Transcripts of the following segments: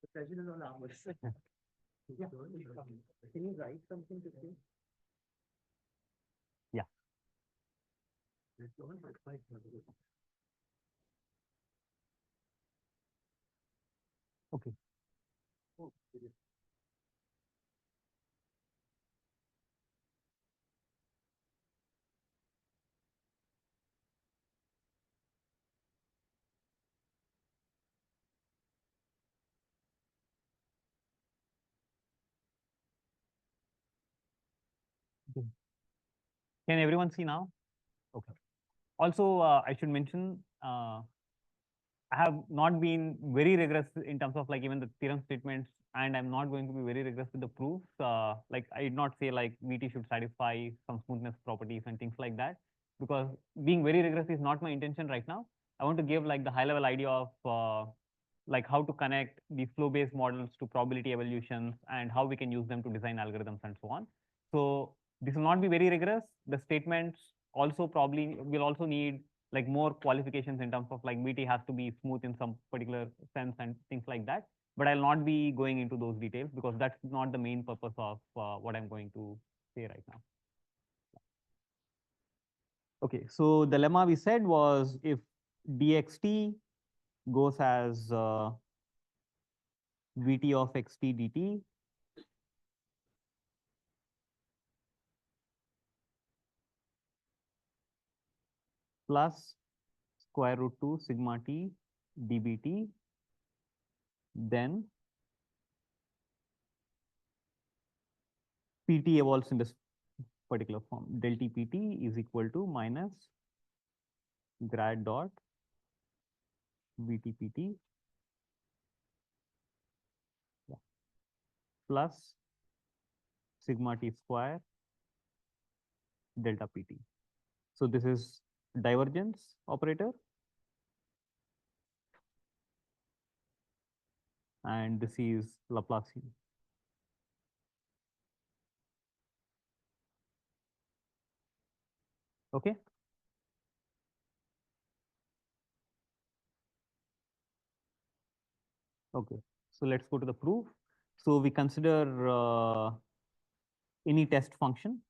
The pressure is on ours. Yeah. Can you write something to say? Yeah. Okay. Okay. Can everyone see now? Okay. Also, I should mention, I have not been very rigorous in terms of like even the theorem statements, and I'm not going to be very rigorous with the proofs. Like I did not say like VT should satisfy some smoothness properties and things like that, because being very rigorous is not my intention right now. I want to give like the high level idea of like how to connect these flow-based models to probability evolutions and how we can use them to design algorithms and so on. So this will not be very rigorous. The statements also probably will also need like more qualifications in terms of like VT has to be smooth in some particular sense and things like that. But I'll not be going into those details because that's not the main purpose of what I'm going to say right now. Okay, so the lemma we said was if dxt goes as vt of xt dt plus square root 2 sigma t dbt, then pt evolves in this particular form. Del t pt is equal to minus grad dot vt pt, yeah, plus sigma t square delta pt. So this is divergence operator, and this is Laplacian. Okay. Okay. So let's go to the proof. So we consider any test function.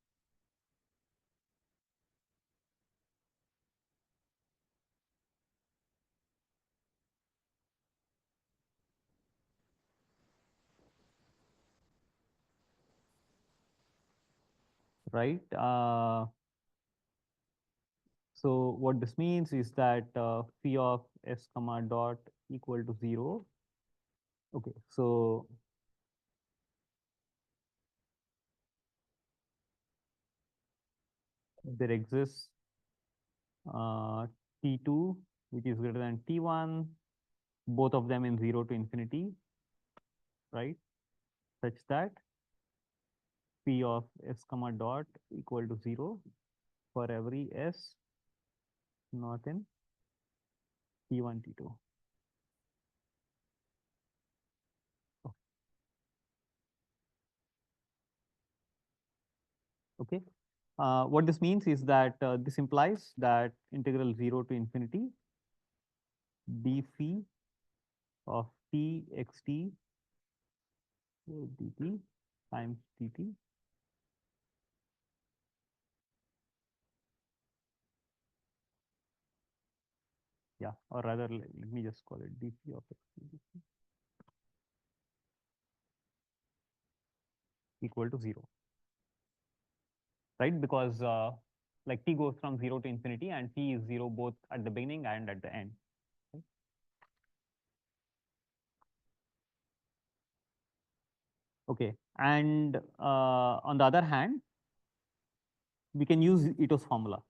Right. So what this means is that phi of s comma dot equal to 0. Okay. So there exists t2 which is greater than t1, both of them in 0 to infinity, right? Such that p of s comma dot equal to 0 for every s not in t1, t2. Okay. What this means is that this implies that integral 0 to infinity d phi of t xt dt times dt, yeah, or rather let me just call it d phi of xt dt equal to 0, right? Because like t goes from 0 to infinity and t is 0 both at the beginning and at the end. Right? Okay, and on the other hand, we can use Ito's formula.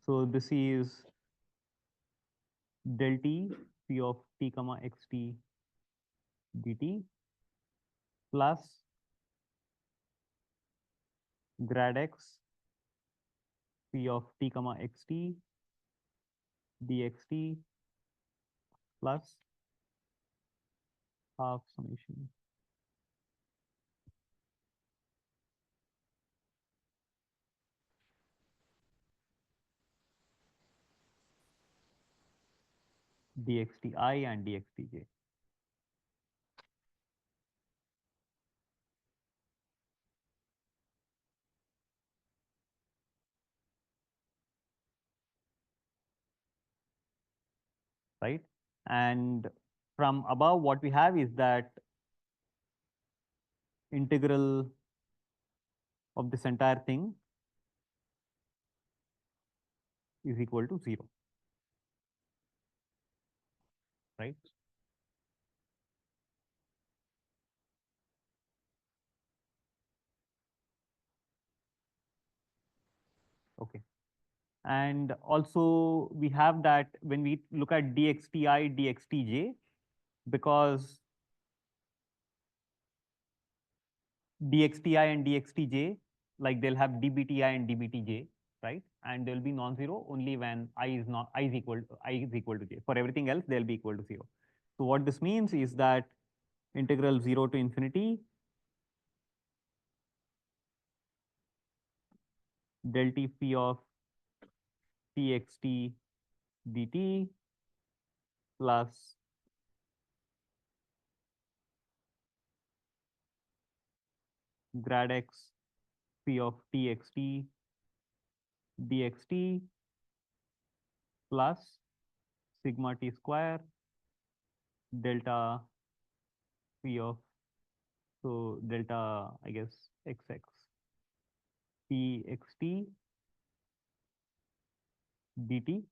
So this is del t phi of t comma xt dt plus grad x phi of t comma xt dxt plus half summation dxti and dxtj. Right? And from above, what we have is that integral of this entire thing is equal to 0, right? Okay. And also we have that when we look at dxti, dxtj, because dxti and dxtj, like they'll have dbti and dbtj, right? And they'll be non-zero only when I is equal to j. For everything else, they'll be equal to 0. So what this means is that integral 0 to infinity del t phi of txt dt plus grad x phi of txt dxt plus sigma t square delta phi of, so delta, I guess, xx txt dt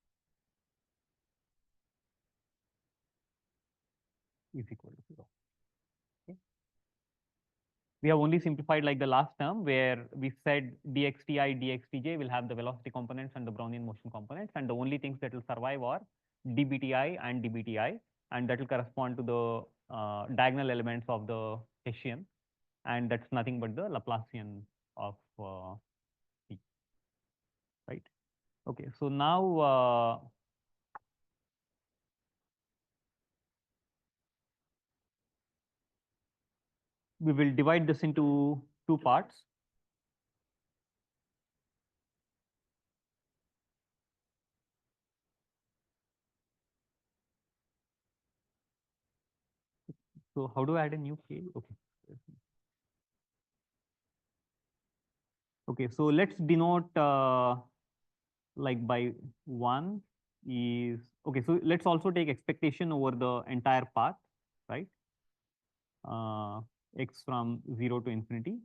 is equal to 0. Okay. We have only simplified like the last term where we said dxti, dxtj will have the velocity components and the Brownian motion components, and the only things that will survive are dbti and dbti, and that will correspond to the diagonal elements of the Hessian, and that's nothing but the Laplacian of t, right? Okay, so now we will divide this into two parts. So how do I add a new k? Okay. Okay, so let's denote like by 1 is, okay, so let's also take expectation over the entire path, right? X from 0 to infinity.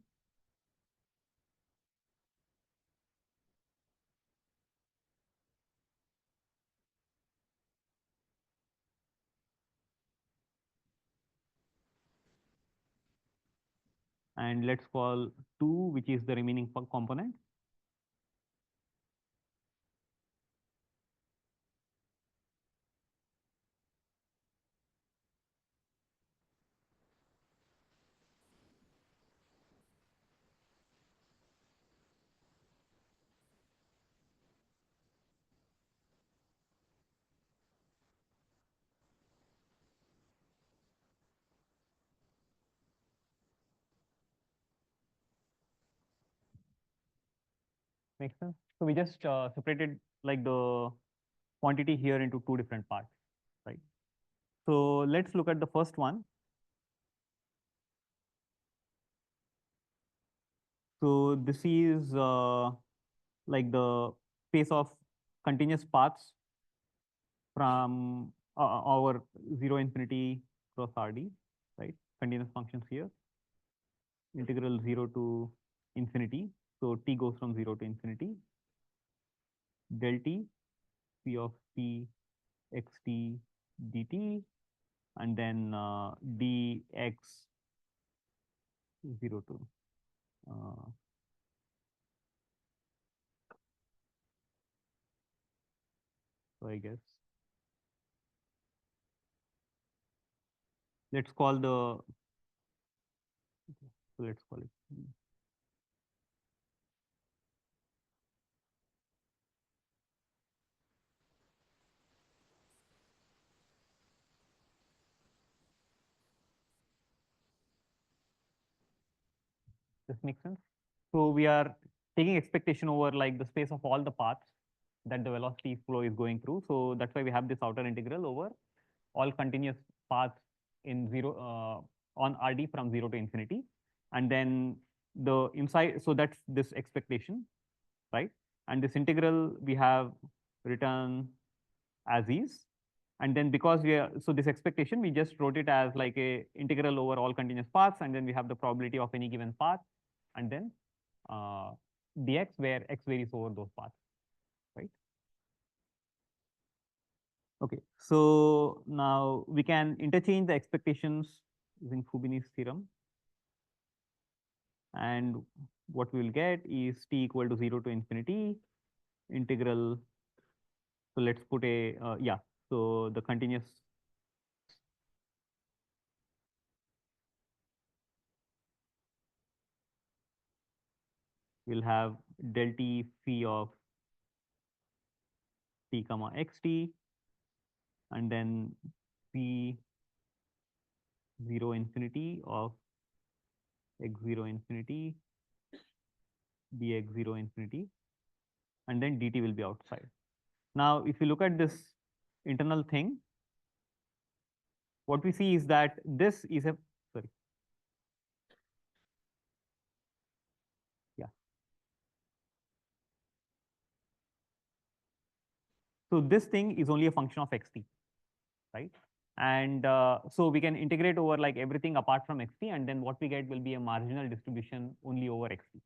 And let's call 2, which is the remaining component. Makes sense? So we just separated like the quantity here into two different parts, right? So let's look at the first one. So this is like the space of continuous paths from our 0 infinity cross RD, right? Continuous functions here, integral 0 to infinity. So t goes from 0 to infinity, del t p of t xt dt, and then dx 0 to so I guess let's call the, so let's call it This makes sense. So we are taking expectation over like the space of all the paths that the velocity flow is going through. So that's why we have this outer integral over all continuous paths in zero on RD from 0 to infinity. And then the inside, so that's this expectation, right? And this integral we have written as is. And then because we are, so this expectation, we just wrote it as like a integral over all continuous paths. And then we have the probability of any given path. And then uh, dx where x varies over those paths, right? Okay, so now we can interchange the expectations using Fubini's theorem. And what we will get is t equal to 0 to infinity integral. So let's put a, yeah, so the continuous will have del t phi of t comma xt, and then p 0 infinity of x 0 infinity dx 0 infinity, and then dt will be outside. Now, if you look at this internal thing, what we see is that this is a, sorry, yeah. So this thing is only a function of xt, right? And so we can integrate over like everything apart from xt, and then what we get will be a marginal distribution only over xt.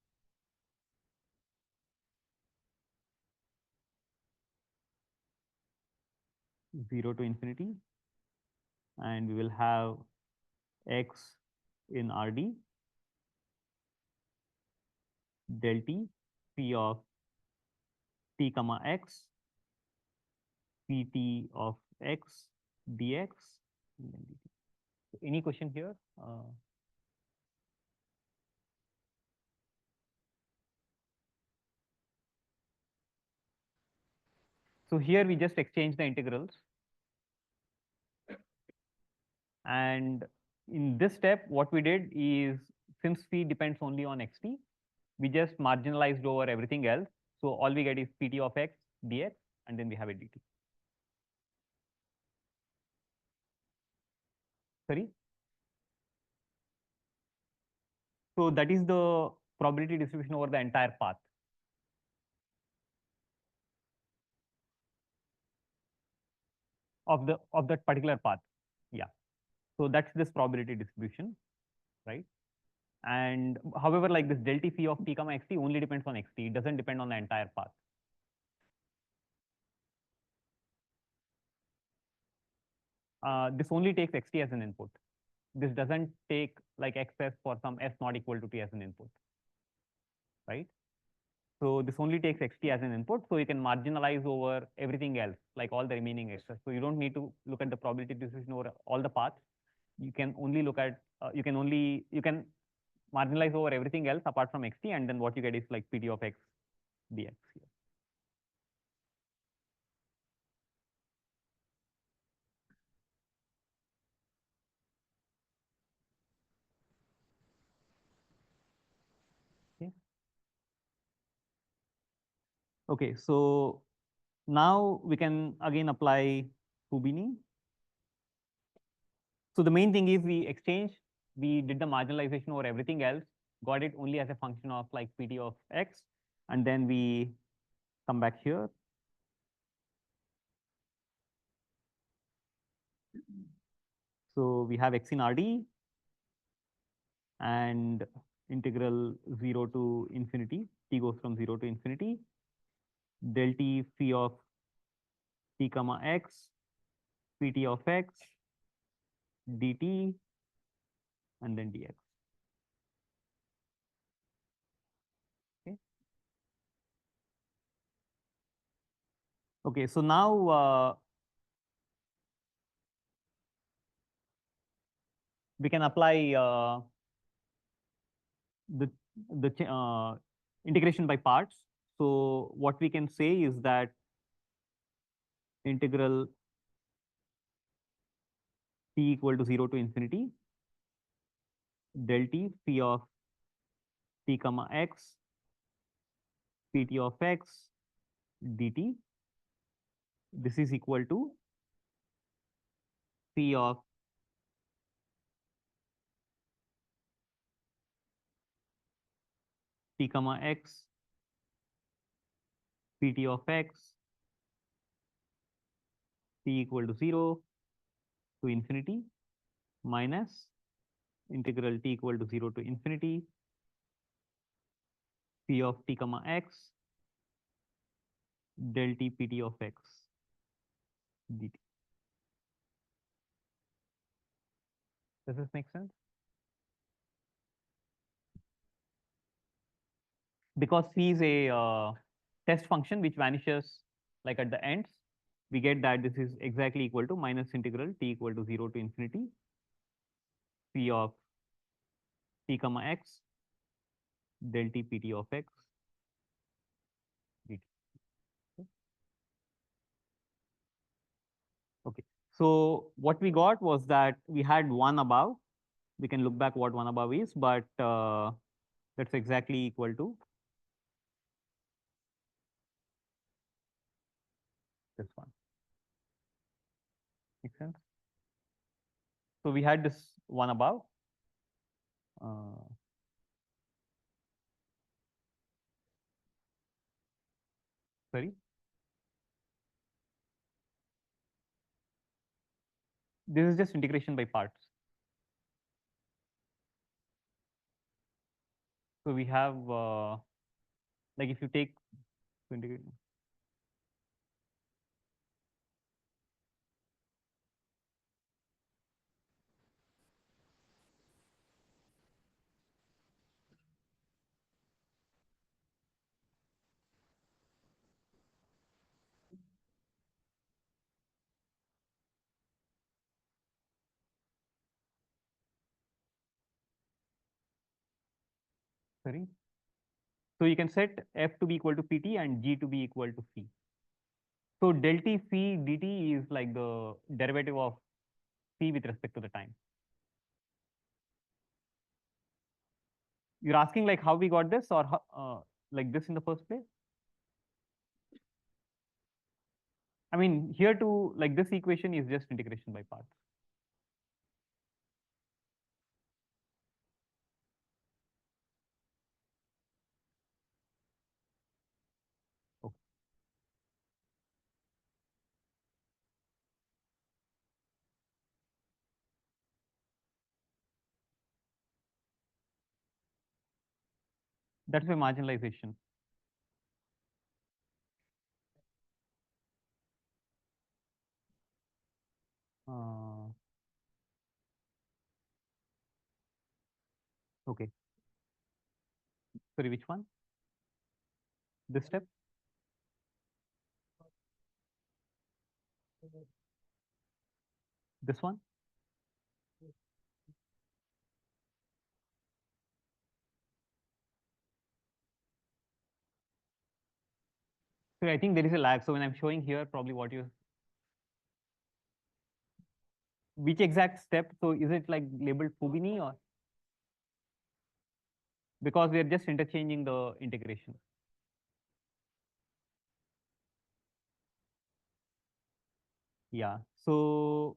0 to infinity, and we will have x in Rd del t p of t comma x pt of x dx. And then dt. Any question here? So here we just exchange the integrals. And in this step, what we did is, since phi depends only on xt, we just marginalized over everything else. So all we get is pt of x dx, and then we have a dt. Sorry? So that is the probability distribution over the entire path. Of that particular path. Yeah. So that's this probability distribution, right? And however, like this del t phi of t comma xt only depends on xt. It doesn't depend on the entire path. This only takes xt as an input. This doesn't take like xs for some s not equal to t as an input, right? So this only takes xt as an input, so you can marginalize over everything else, like all the remaining x's. So you don't need to look at the probability distribution over all the paths. You can only look at, you can marginalize over everything else apart from xt, and then what you get is like pt of x dx here. Okay. Okay, so now we can again apply Houdini. So the main thing is we did the marginalization over everything else, got it only as a function of like pt of x, and then we come back here. So we have x in Rd and integral 0 to infinity, t goes from 0 to infinity, del t phi of t comma x, pt of x, dt, and then dx. Okay. Okay, so now we can apply the integration by parts. So what we can say is that integral t equal to 0 to infinity del t phi of t comma x pt of x dt. This is equal to p of t comma x pt of x t equal to 0 to infinity minus integral t equal to 0 to infinity p of t comma x del t pt of x dt. Does this make sense? Because c is a test function which vanishes like at the ends, we get that this is exactly equal to minus integral t equal to 0 to infinity p of t comma x del t pt of x dt. Okay. So what we got was that we had one above. We can look back what one above is, but that's exactly equal to this one. Make sense? So we had this one above. Uh, sorry. This is just integration by parts. So we have like if you take so integrate. Sorry. So you can set f to be equal to pt and g to be equal to phi. So del t phi dt is like the derivative of phi with respect to the time. You're asking like how we got this or how, like this in the first place? I mean, here to like this equation is just integration by parts. Okay. That's my marginalization. Uh, okay. Sorry, which one? This step? This one? So I think there is a lag. So when I'm showing here, probably what you, which exact step? So is it like labeled Fubini or because we are just interchanging the integration? Yeah. So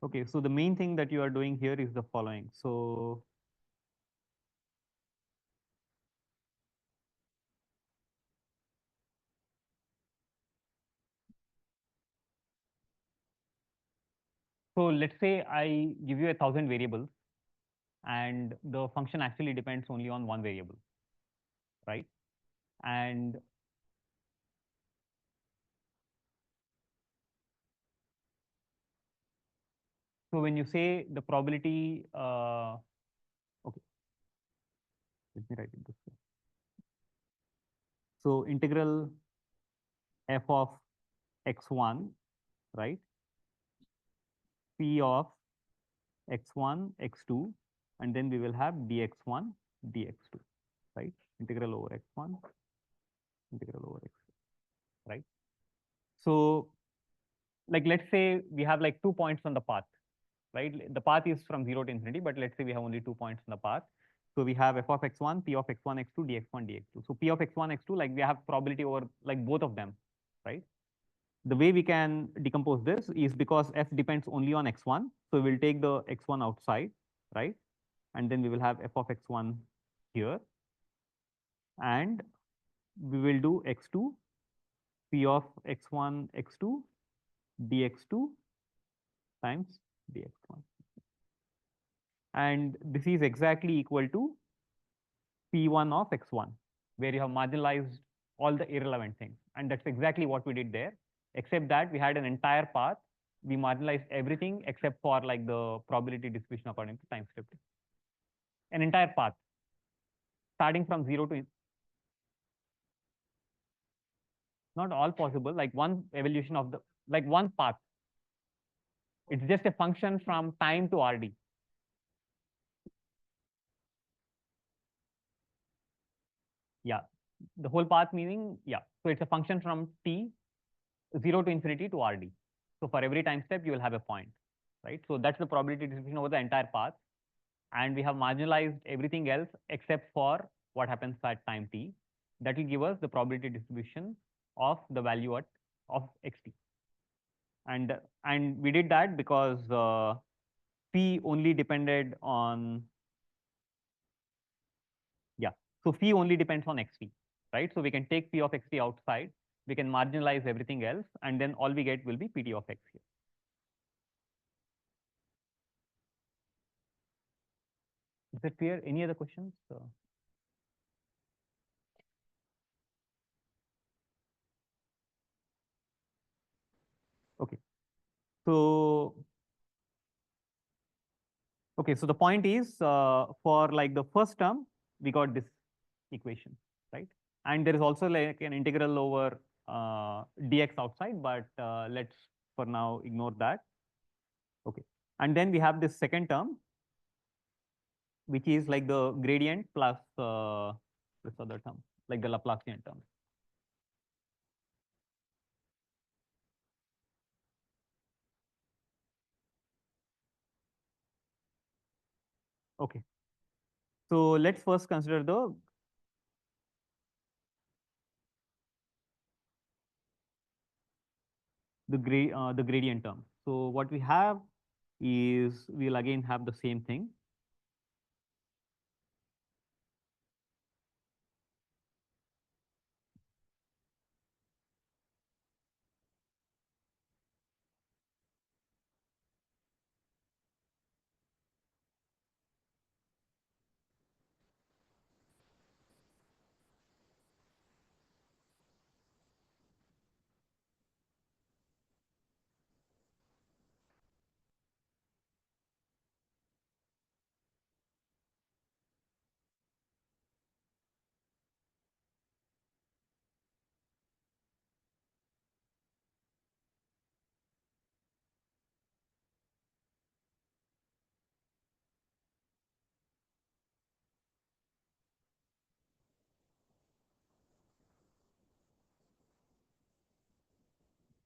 okay. So the main thing that you are doing here is the following. So let's say I give you 1,000 variables and the function actually depends only on one variable, right? And so when you say the probability, okay, let me write it this way. So integral f of x1, right? P of x1, x2, and then we will have dx1, dx2, right? Integral over x1, integral over x2, right? So like, let's say we have like 2 points on the path, right? The path is from 0 to infinity, but let's say we have only 2 points on the path. So we have f of x1, p of x1, x2, dx1, dx2. So p of x1, x2, like we have probability over like both of them, right? The way we can decompose this is because f depends only on x1. So we'll take the x1 outside, right? And then we will have f of x1 here. And we will do x2, p of x1, x2, dx2 times dx1. And this is exactly equal to p1 of x1, where you have marginalized all the irrelevant things. And that's exactly what we did there, except that we had an entire path. We marginalized everything except for like the probability distribution according to time script. An entire path, starting from 0 to, not all possible, like one evolution of the, like one path. It's just a function from time to RD. Yeah, the whole path meaning, yeah. So it's a function from t 0 to infinity to RD. So for every time step, you will have a point, right? So that's the probability distribution over the entire path. And we have marginalized everything else except for what happens at time t. That will give us the probability distribution of the value at of xt. And we did that because p only depended on, yeah. So phi only depends on xt, right? So we can take p of xt outside, we can marginalize everything else, and then all we get will be pt of x here. Is that clear? Any other questions? Okay. So, okay, so the point is for like the first term, we got this equation, right? And there is also like an integral over dx outside, but let's for now ignore that. Okay. And then we have this second term, which is like the gradient plus this other term, like the Laplacian term. Okay. So let's first consider the gradient term. So what we have is we'll again have the same thing.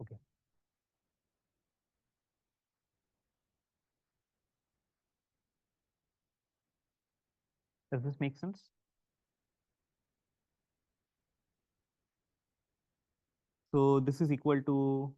Okay. Does this make sense? So this is equal to,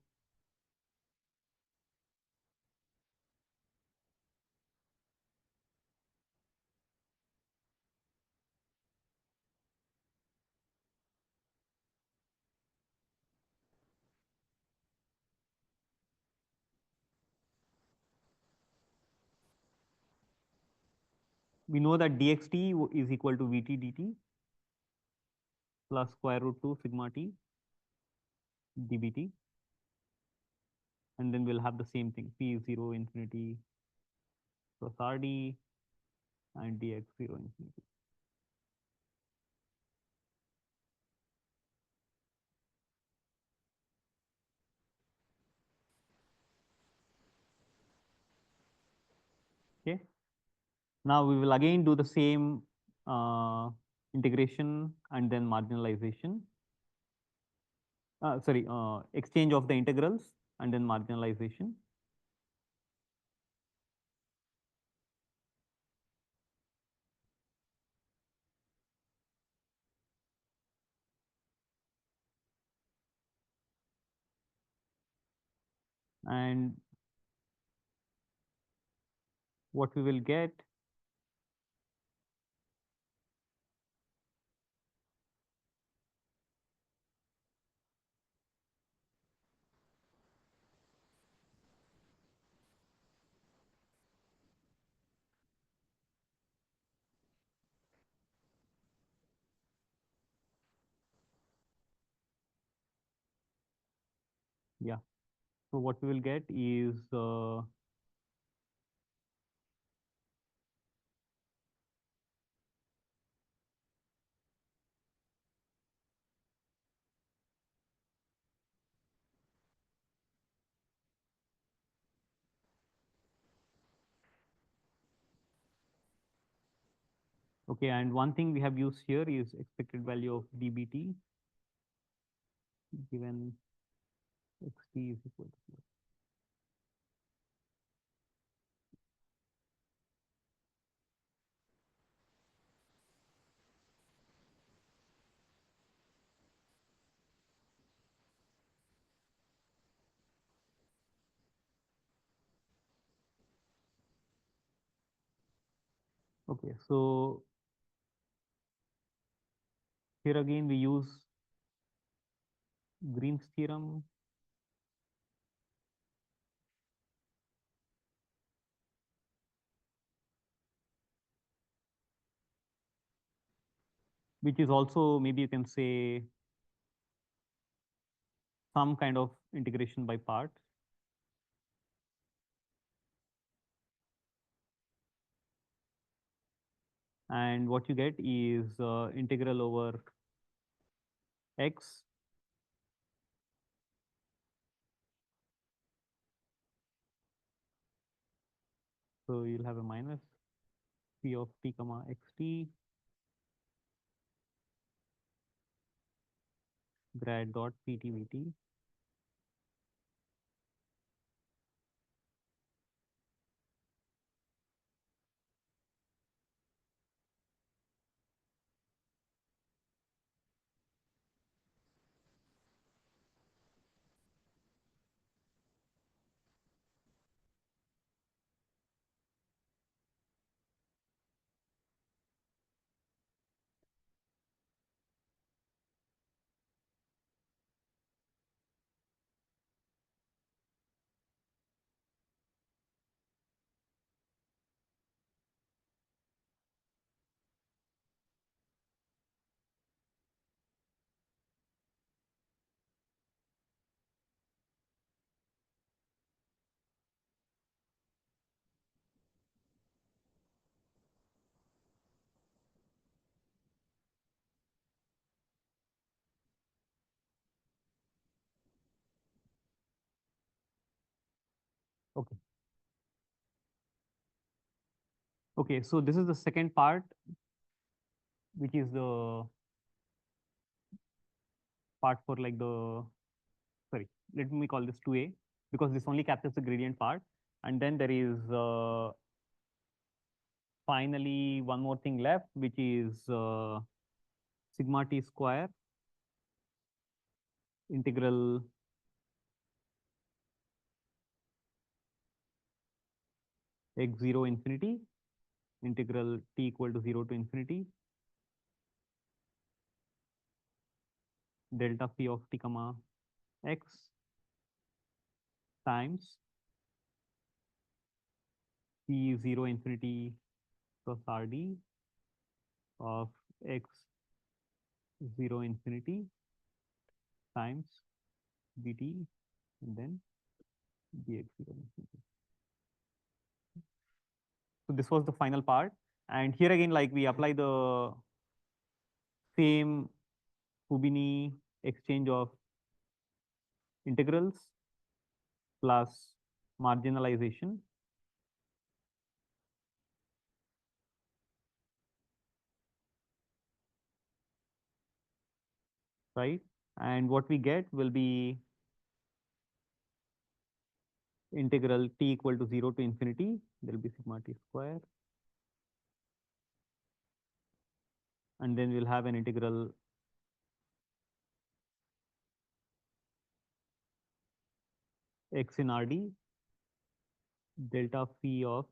we know that dxt is equal to vt dt plus square root 2 sigma t dbt. And then we'll have the same thing, p is 0 infinity plus rd and dx 0 infinity. Okay. Now we will again do the same integration and then marginalization. exchange of the integrals and then marginalization. And what we will get, yeah. So what we will get is okay. And one thing we have used here is expected value of dbt given xt is equal to. Okay, so here again we use Green's theorem, which is also maybe you can say some kind of integration by parts. And what you get is integral over x so you'll have a minus p of t comma xt grad dot ptvt. Okay. Okay, so this is the second part, which is the part for like the, sorry, let me call this 2a because this only captures the gradient part. And then there is finally one more thing left, which is sigma t square integral x0 infinity integral t equal to 0 to infinity delta phi of t comma x times p 0 infinity plus rd of x 0 infinity times dt and then dx 0 infinity. So this was the final part. And here again, like we apply the same Houdini exchange of integrals plus marginalization, right? And what we get will be integral t equal to 0 to infinity. There will be sigma t square. And then we'll have an integral x in Rd delta phi of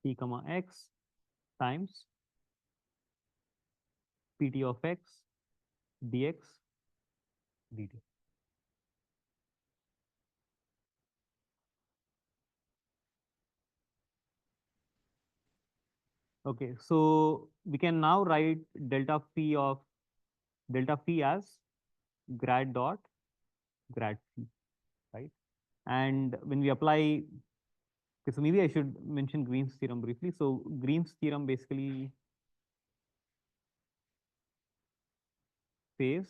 t comma x times pt of x dx dt. Okay, so we can now write delta phi as grad dot grad phi, right? And when we apply, okay, so maybe I should mention Green's theorem briefly. So Green's theorem basically says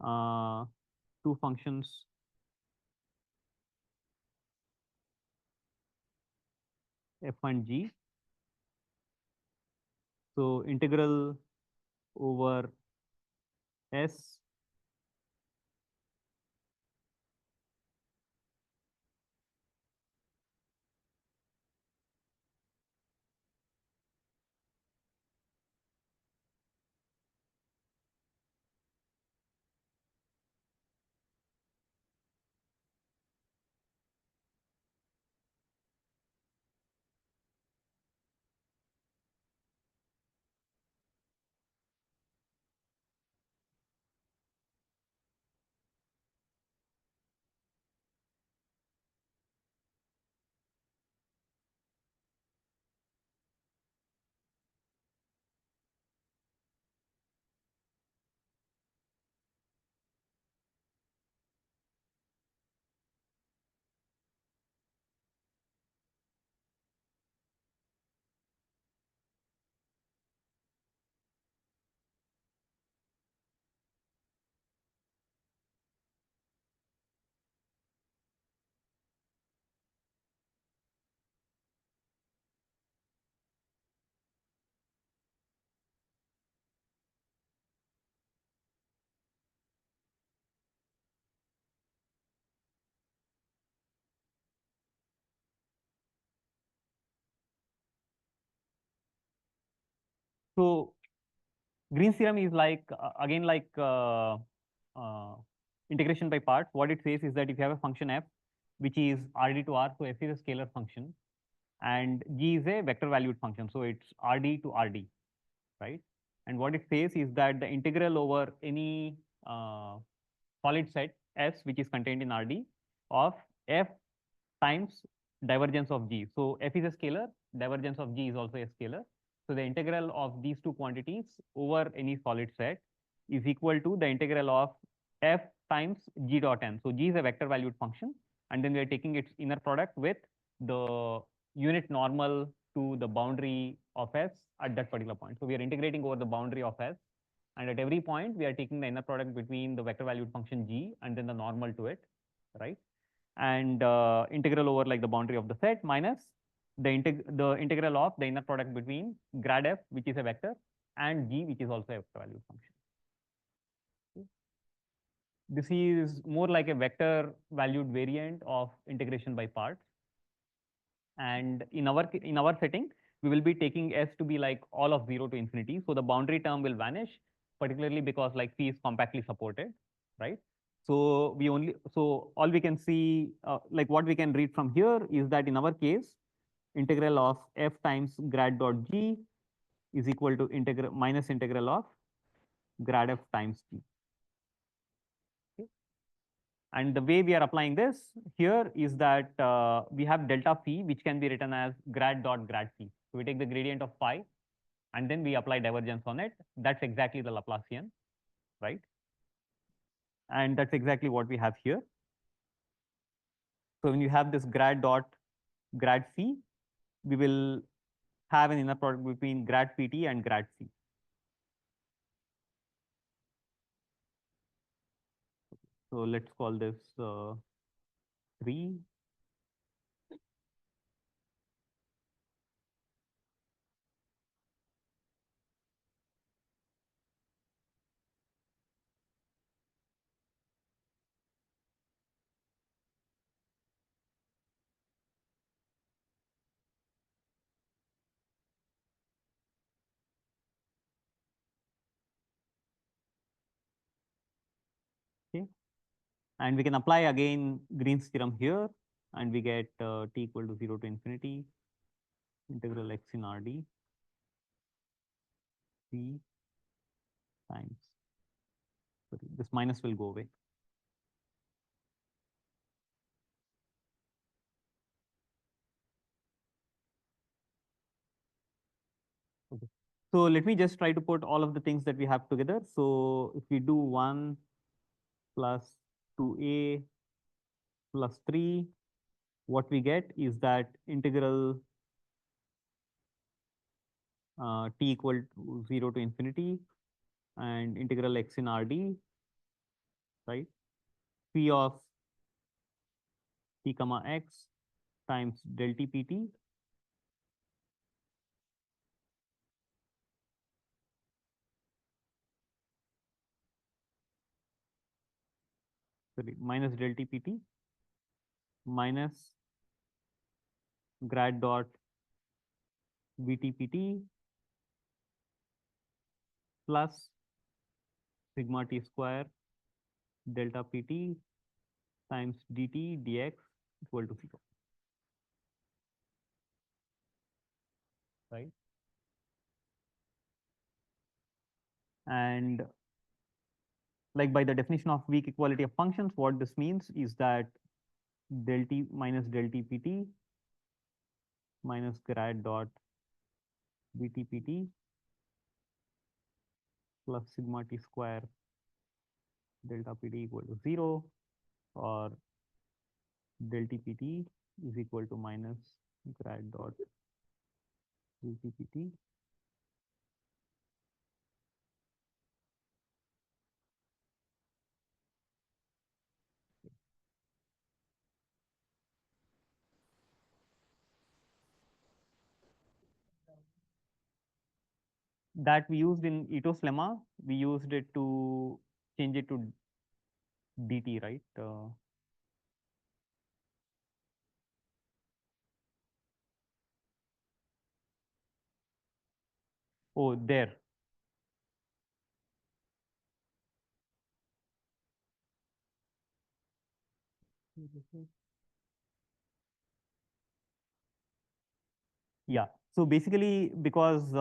two functions f and g. So integral over s So Green's theorem is like again like uh, integration by parts. What it says is that if you have a function f which is Rd to R, so f is a scalar function and g is a vector valued function, so it's Rd to Rd, right? And what it says is that the integral over any solid set S which is contained in Rd of f times divergence of g. So f is a scalar, divergence of g is also a scalar. So the integral of these two quantities over any solid set is equal to the integral of f times g dot n. So g is a vector valued function, and then we are taking its inner product with the unit normal to the boundary of s at that particular point. So we are integrating over the boundary of s, and at every point we are taking the inner product between the vector valued function g and then the normal to it, right? And integral over like the boundary of the set minus the integral of the inner product between grad f, which is a vector, and g, which is also a vector valued function. Okay. This is more like a vector valued variant of integration by parts. And in our setting, we will be taking s to be like all of 0 to infinity. So the boundary term will vanish, particularly because like phi is compactly supported, right? So all we can see, like what we can read from here is that in our case, integral of f times grad dot g is equal to integral minus integral of grad f times g. Okay. And the way we are applying this here is that we have delta phi, which can be written as grad dot grad phi. So we take the gradient of phi, and then we apply divergence on it. That's exactly the Laplacian, right? And that's exactly what we have here. So when you have this grad dot grad phi, we will have an inner product between grad pt and grad phi. So let's call this 3. And we can apply again Green's theorem here, and we get t equal to 0 to infinity integral x in Rd p times, sorry, this minus will go away. Okay. So let me just try to put all of the things that we have together. So if we do 1 plus 2a plus 3, what we get is that integral t equal to 0 to infinity and integral x in Rd, right? P of t comma x times del t pt sorry minus del t pt minus grad dot btpt plus sigma t square delta pt times dt dx equal to 0, right? And like by the definition of weak equality of functions, what this means is that del t minus del t pt minus grad dot btpt plus sigma t square delta pt equal to 0, or del t pt is equal to minus grad dot btpt. That we used in Ito's lemma, we used it to change it to dt, right? Oh, there. Yeah. So basically, because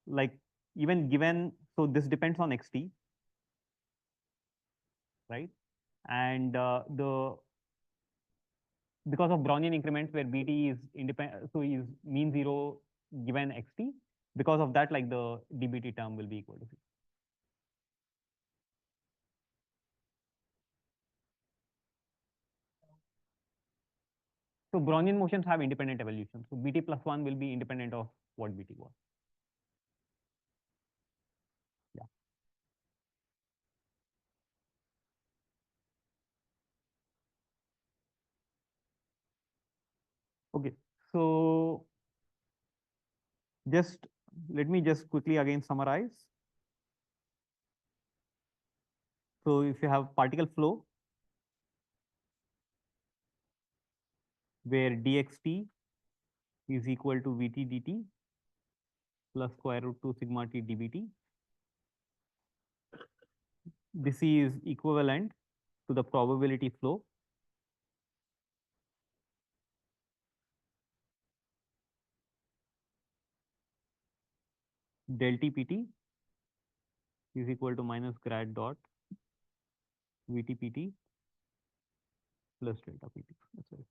like even given, so this depends on xt, right? And the because of Brownian increments where bt is independent, so is mean zero given xt. Because of that, like the dbt term will be equal to 0. So Brownian motions have independent evolution. So bt plus 1 will be independent of what bt was. Yeah. Okay. So just let me just quickly again summarize. So if you have particle flow where dxt is equal to vt dt plus square root 2 sigma t dbt, this is equivalent to the probability flow del t pt is equal to minus grad dot vt pt plus delta pt. That's right.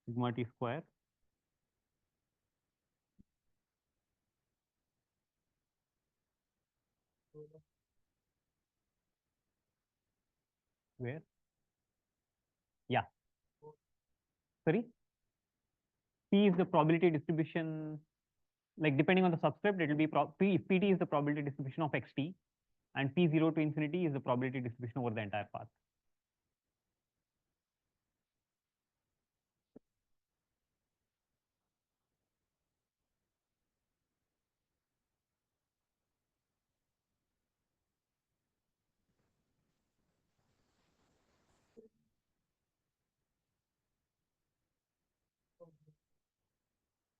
Sigma t square where, yeah, sorry, p is the probability distribution, like depending on the subscript, it will be p, if pt is the probability distribution of xt, and p0 to infinity is the probability distribution over the entire path.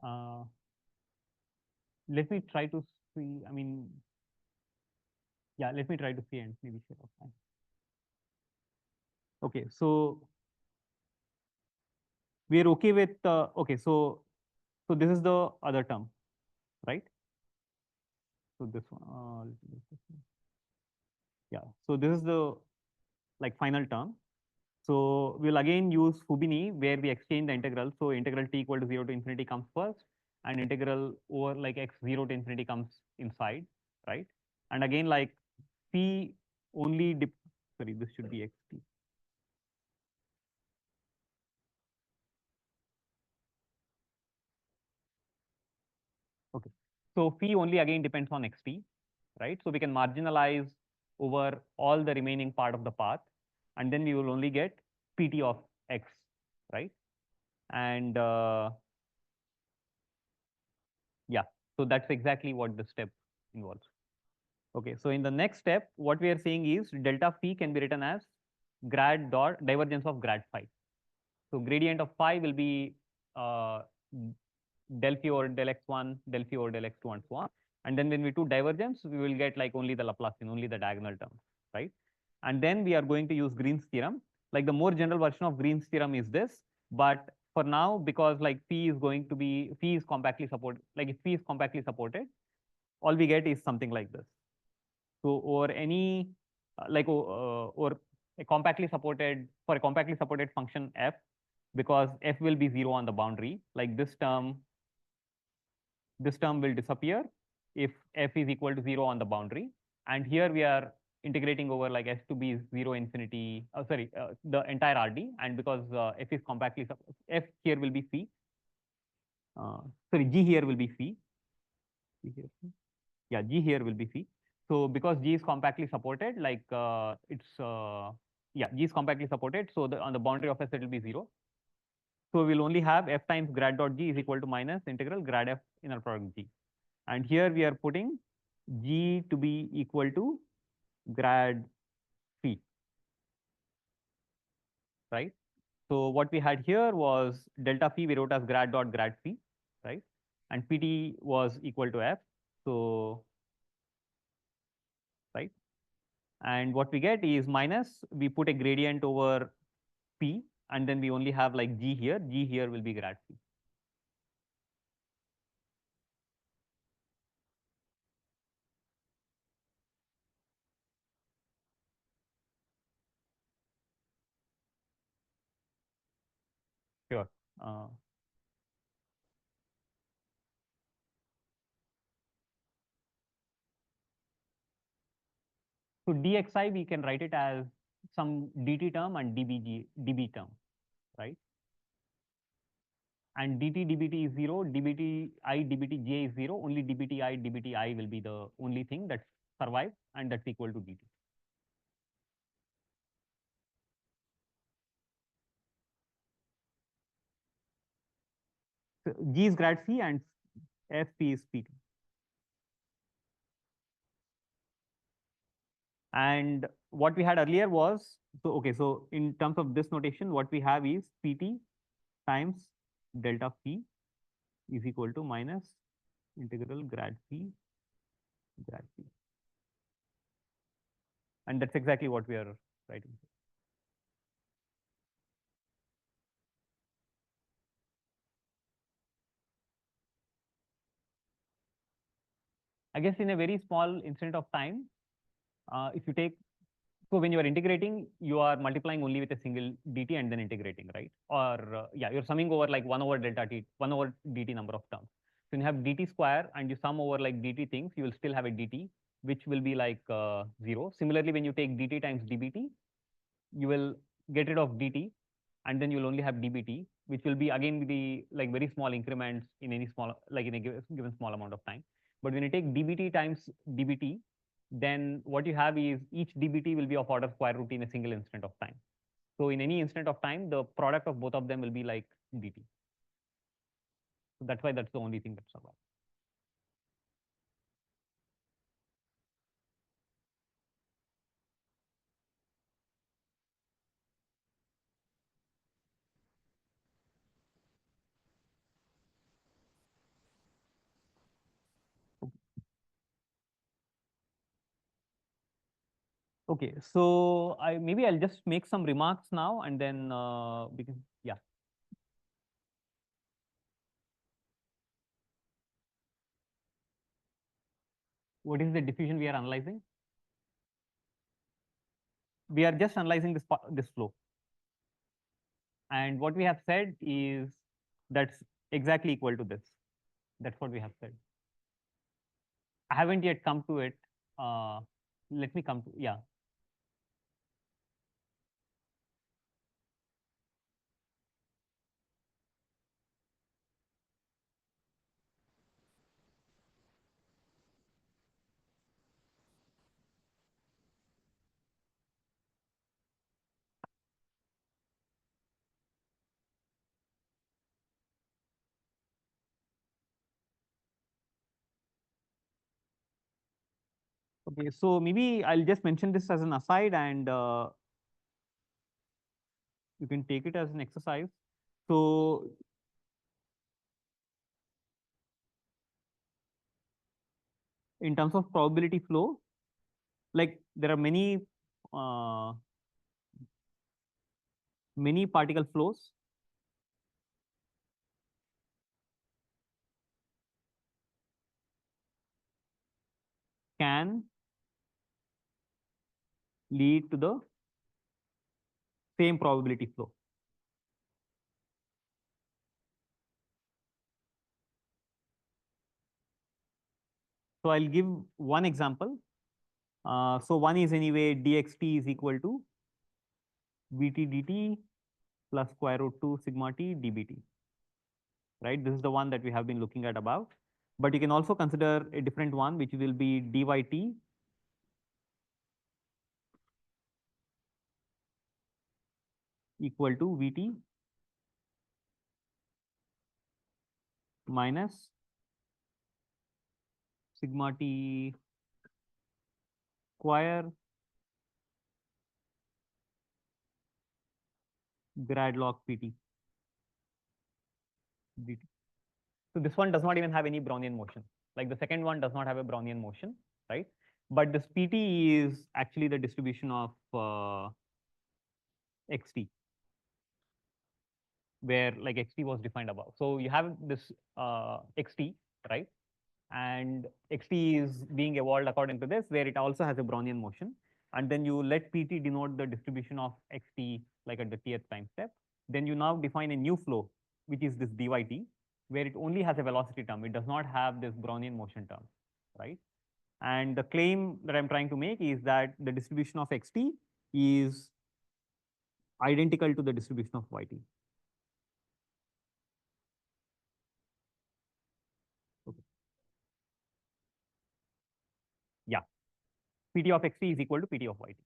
Uh, Let me try to see, I mean, yeah, let me try to see and maybe share offline. Okay, so we are okay with, okay, so this is the other term, right? So this one, yeah, so this is the like final term. So we'll again use Fubini where we exchange the integral. So integral t equal to 0 to infinity comes first, and integral over like x 0 to infinity comes inside, right? And again, like p only sorry, this should be xt. Okay. So phi only again depends on xt, right? So we can marginalize over all the remaining part of the path, and then we will only get pt of x, right? And yeah, so that's exactly what the step involves. Okay, so in the next step, what we are saying is delta phi can be written as grad dot divergence of grad phi. So gradient of phi will be uh, del phi over del x1, del phi over del x2, and so on. And then when we do divergence, we will get like only the Laplacian, only the diagonal term, right? And then we are going to use Green's theorem. Like the more general version of Green's theorem is this, but for now, because like phi is going to be, phi is compactly supported, like if phi is compactly supported, all we get is something like this. So over any or a compactly supported for a compactly supported function f, because f will be 0 on the boundary, like this term will disappear if f is equal to 0 on the boundary. And here we are integrating over like s to be 0 infinity, the entire RD. And because f is compactly, f here will be phi, g here will be phi. Yeah, g here will be phi. So because g is compactly supported, like yeah, g is compactly supported. So on the boundary of s, it will be 0. So we'll only have f times grad dot g is equal to minus integral grad f inner product g. And here we are putting g to be equal to grad phi, right? So what we had here was delta phi we wrote as grad dot grad phi, right? And pt was equal to f. So, right? And what we get is minus, we put a gradient over p, and then we only have like g here. G here will be grad phi. Sure. Uh, so dxi, we can write it as some dt term and db term, right? And dt dbt is 0, dbt I dbt j is 0, only dbt I will be the only thing that survives, and that's equal to dt. So g is grad phi and fp is pt. And what we had earlier was, so okay, so in terms of this notation, what we have is pt times delta phi is equal to minus integral grad phi grad phi. And that's exactly what we are writing. I guess in a very small instant of time, if you take, so when you are integrating, you are multiplying only with a single dt and then integrating, right? Or yeah, you're summing over like 1 over delta t, 1 over dt number of terms. So when you have dt square and you sum over like dt things, you will still have a dt, which will be like 0. Similarly, when you take dt times dbt, you will get rid of dt, and then you'll only have dbt, which will be again the like very small increments in any small, like in a given small amount of time. But when you take dbt times dbt, then what you have is each dbt will be of order square root in a single instant of time. So in any instant of time, the product of both of them will be like dt. So that's why that's the only thing that survives. Okay, so maybe I'll just make some remarks now and then we can, yeah. What is the diffusion we are analyzing? We are just analyzing this flow. And what we have said is that's exactly equal to this. That's what we have said. I haven't yet come to it. Uh, Let me come to, yeah. Okay, so maybe I'll just mention this as an aside and you can take it as an exercise. So in terms of probability flow, like there are uh, many particle flows can lead to the same probability flow. So I'll give one example. So one is anyway dxt is equal to vt dt plus square root 2 sigma t dbt, right? This is the one that we have been looking at above. But you can also consider a different one, which will be dyt equal to vt minus sigma t square grad log pt dt. So this one does not even have any Brownian motion. Like the second one does not have a Brownian motion, right? But this pt is actually the distribution of xt, where like xt was defined above. So you have this xt, right? And xt is being evolved according to this, where it also has a Brownian motion. And then you let pt denote the distribution of xt like at the tth time step. Then you now define a new flow, which is this dyt, where it only has a velocity term. It does not have this Brownian motion term, right? And the claim that I'm trying to make is that the distribution of xt is identical to the distribution of yt. Okay. Yeah, pt of xt is equal to pt of yt.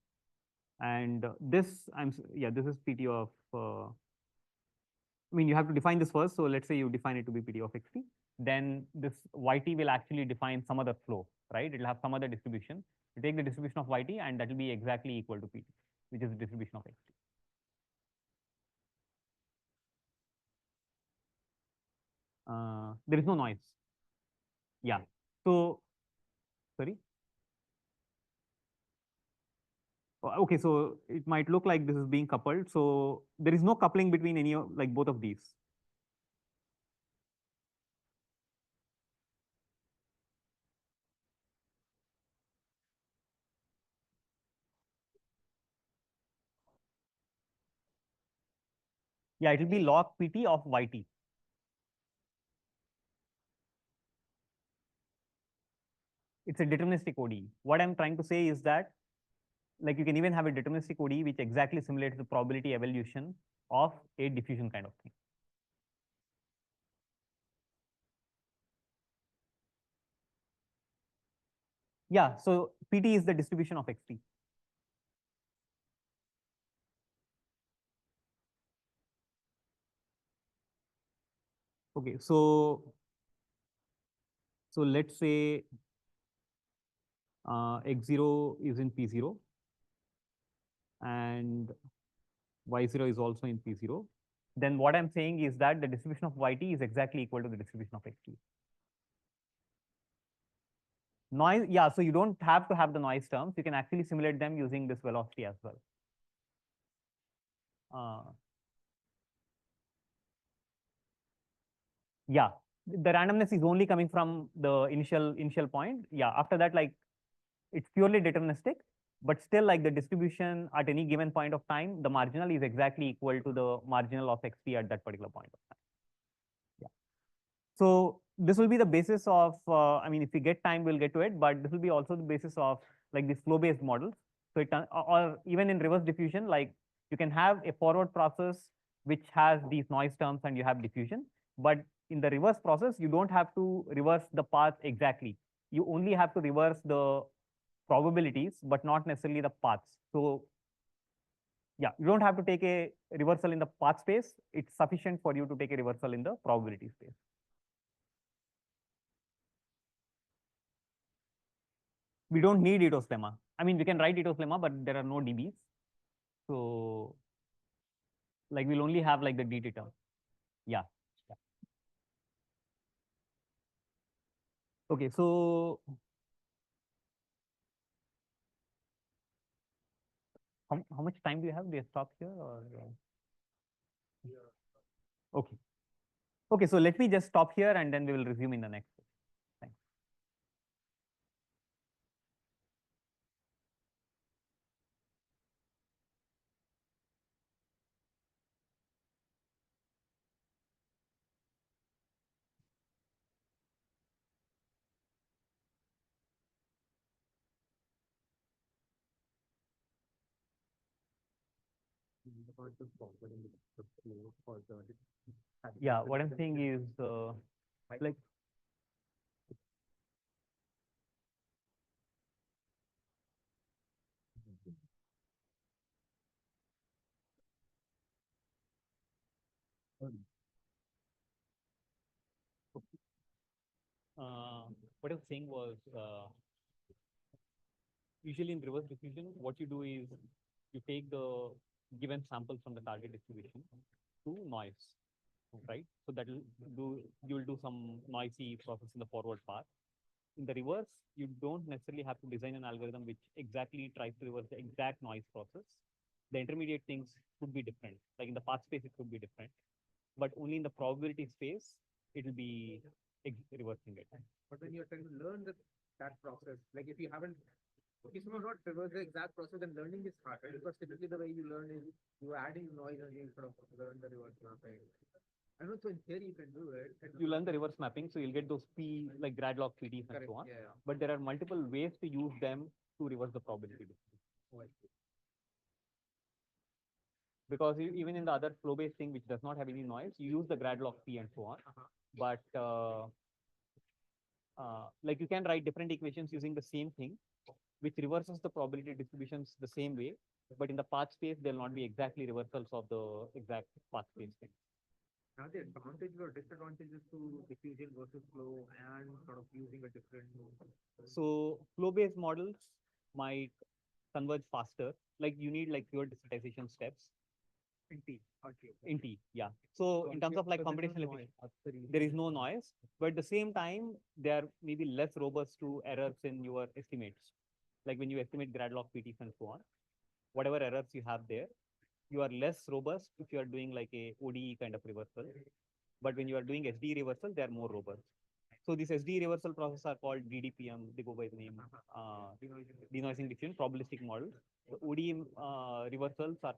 And this, yeah, this is pt of, I mean, you have to define this first. So let's say you define it to be pt of xt. Then this yt will actually define some other flow, right? It'll have some other distribution. You take the distribution of yt, and that will be exactly equal to pt, which is the distribution of xt. There is no noise. Yeah. So, sorry. Okay, so it might look like this is being coupled. So there is no coupling between any of like both of these. Yeah, it will be log pt of yt. It's a deterministic ODE. What I'm trying to say is that like you can even have a deterministic ODE which exactly simulates the probability evolution of a diffusion kind of thing. Yeah, so PT is the distribution of XT. Okay, so let's say X0 is in P0 and Y0 is also in P0. Then what I'm saying is that the distribution of YT is exactly equal to the distribution of XT. Noise, yeah, so you don't have to have the noise terms. You can actually simulate them using this velocity as well. Uh, yeah, the randomness is only coming from the initial point. Yeah, after that, like it's purely deterministic, but still like the distribution at any given point of time, the marginal is exactly equal to the marginal of xt at that particular point of time. Yeah. So this will be the basis of, I mean, if we get time, we'll get to it, but this will be also the basis of like these flow-based models. So it, or even in reverse diffusion, like you can have a forward process which has these noise terms and you have diffusion, but in the reverse process, you don't have to reverse the path exactly. You only have to reverse the probabilities, but not necessarily the paths. So yeah, you don't have to take a reversal in the path space. It's sufficient for you to take a reversal in the probability space. We don't need Ito's lemma. I mean, we can write Ito's lemma, but there are no dBs. So like we'll only have like the dt term. Yeah. Yeah. Okay, so how much time do you have? Do you stop here or? Okay. Okay, so let me just stop here and then we will resume in the next. Thanks. Yeah, what I'm saying is like what I was saying was usually in reverse diffusion, what you do is you take the given sample from the target distribution to noise, right? So that will do, you will do some noisy process in the forward path. In the reverse, you don't necessarily have to design an algorithm which exactly tries to reverse the exact noise process. The intermediate things could be different. Like in the path space, it could be different, but only in the probability space, it will be reversing it. But when you're trying to learn that process, like if you haven't, if you not reverse the exact process, then learning is hard, right? Because typically the way you learn is you adding noise and you sort of learn the reverse mapping. I know, so in theory you can do it. You learn the reverse mapping, so you'll get those P like grad log PDs and Correct, so on. yeah. But there are multiple ways to use them to reverse the probability distribution. Oh, I see. Because even in the other flow-based thing, which does not have any noise, you use the grad log P and so on. But like you can write different equations using the same thing, which reverses the probability distributions the same way. But in the path space, they'll not be exactly reversals of the exact path space thing. Are there advantages or disadvantages to diffusion versus flow and sort of using a different? So flow-based models might converge faster. Like you need like fewer discretization steps. In T. Okay. In T, yeah. So in terms of like computational efficiency, there is no noise, but at the same time, they are maybe less robust to errors in your estimates. Like when you estimate grad log PTs and so on, whatever errors you have there, you are less robust if you are doing like a ODE kind of reversal. But when you are doing SD reversal, they are more robust. So these SD reversal processes are called DDPM, they go by the name denoising diffusion probabilistic models. The ODE reversals are